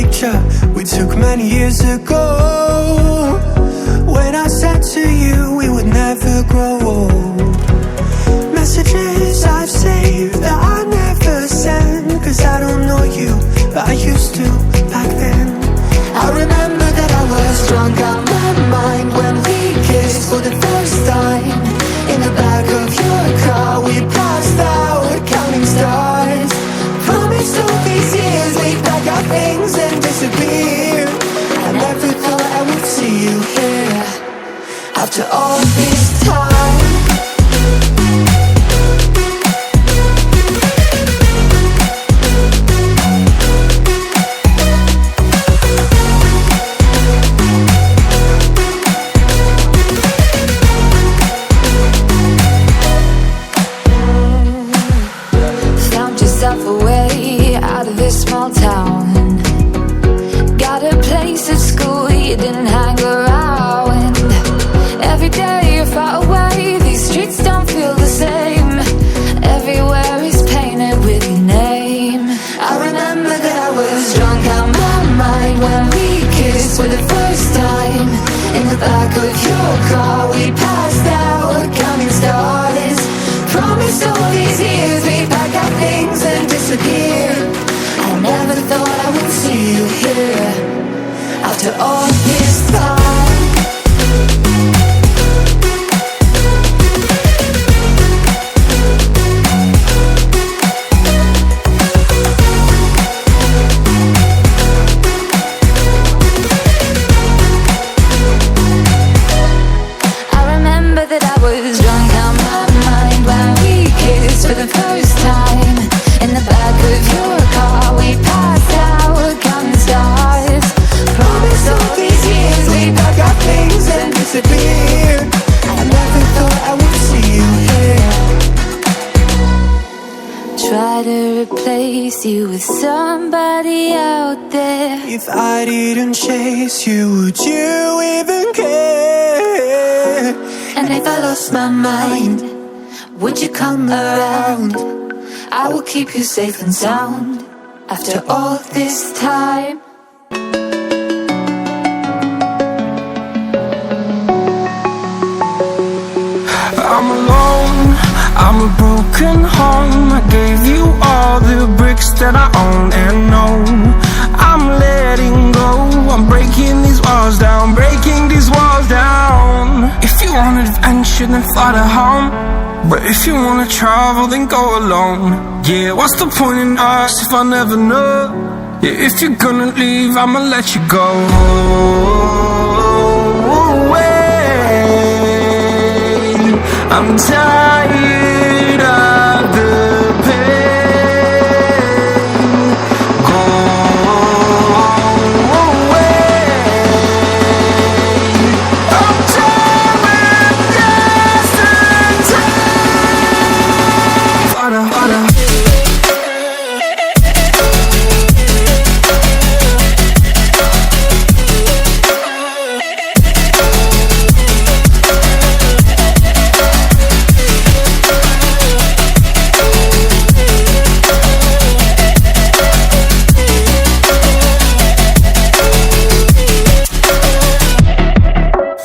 picture we took many years ago, when I said to you we would never grow old. Messages I've saved that I never send, cause I don't know you, but I used to back then. I remember that I was drunk out my mind when we kissed for the first time. In the back of your car we passed out counting stars. Promised all these years we'd pack our things and disappear. I never thought I would see you here after all this time. Away out of this small town, got a place at school you didn't hang around. Every day you're far away, these streets don't feel the same. Everywhere is painted with your name. I remember that I was drunk out my mind when we kissed for the first time. In the back of your car we passed out counting stars. Promised all these years we'd pack our things and disappear. I never thought I would see you here after all this time. I remember that I was drunk out my mind when we kissed for the first time. In the back of your car we passed out counting stars. Promised all these years we'd pack our things and disappear. I never thought I would see you here. Try to replace you with somebody out there. If I didn't chase you, would you even care? And if I lost my mind, would you come around? I will keep you safe and sound after all this time. I'm alone, I'm a broken home. I gave you all the bricks that I own and know. I'm letting go, I'm breaking these walls down, breaking these walls down. If you want adventure, then fly to home. But if you wanna travel, then go alone. Yeah, what's the point in us if I never know? Yeah, if you're gonna leave, I'ma let you go. I'm tired of the pain. Go away. I'm tired of yesterday.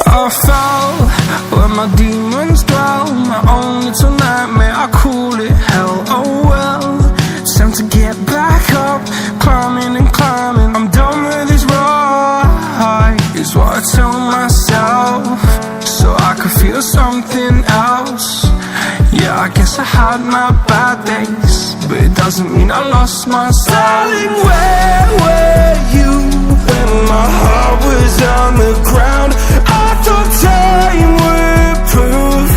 I fell where my demons dwell. My own little nightmare, I call it hell. Oh well, it's time to get back up. Climbing and climbing, I'm done with this ride, is what I tell myself, so I could feel something else. Yeah, I guess I had my bad days, but it doesn't mean I lost myself. Darling, where were you when my heart was on the ground? I thought time would prove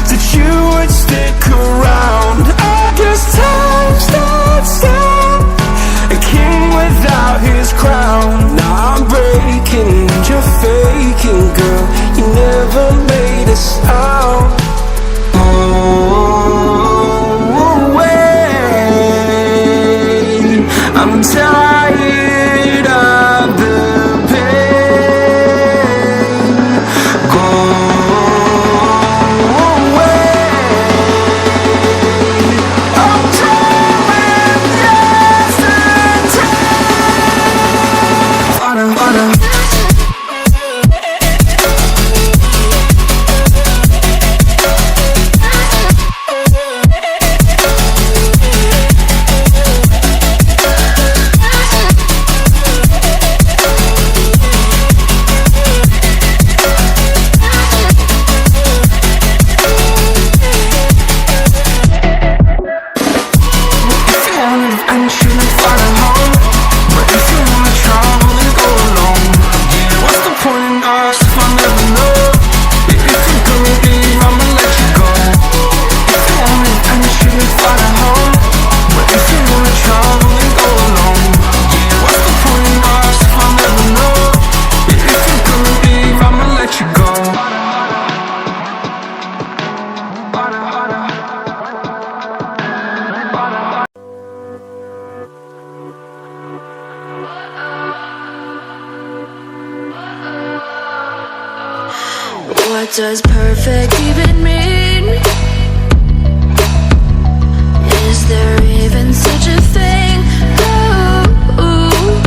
that you would stick around. I guess time starts down, a king without his crown. Now I'm breaking and you're faking, girl. You never made a sound. Oh, wait, I'm tired of the What does perfect even mean? Is there even such a thing? Ooh,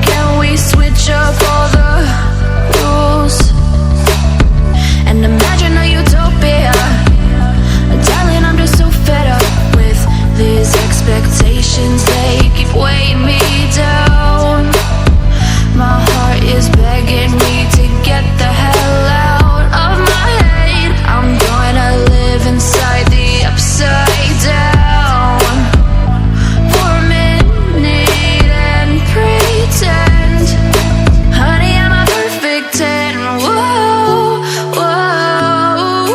can we switch up all the rules and imagine a utopia? Darling, I'm just so fed up with these expectations. They keep weighing me down. My heart is begging me to get the hell out of my head. I'm gonna live inside the upside down for a minute and pretend, honey, I'm a perfect 10. Whoa, whoa,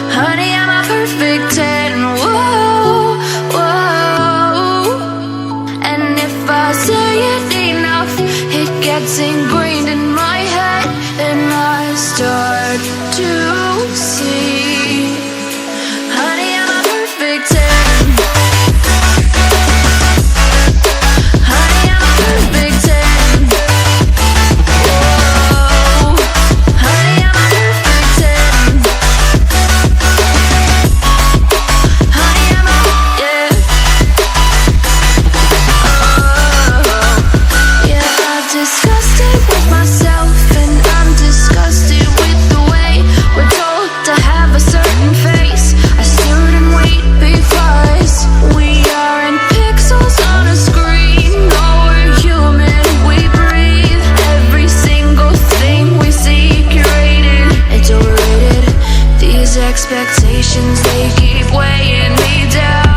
honey, I'm a perfect 10. Whoa, whoa, and if I say it enough, it gets ingrained in my head, and I start to see, honey, I'm a perfect 10. Honey, I'm a perfect 10. Whoa, honey, I'm a perfect 10. Honey, I'm a, yeah. Yeah, I've discussed it with myself, and I'm disgusted with the way we're told to have a certain face. I stood and wait because we aren't pixels on a screen. No, we're human, we breathe. Every single thing we see curated. It's overrated. These expectations, they keep weighing me down.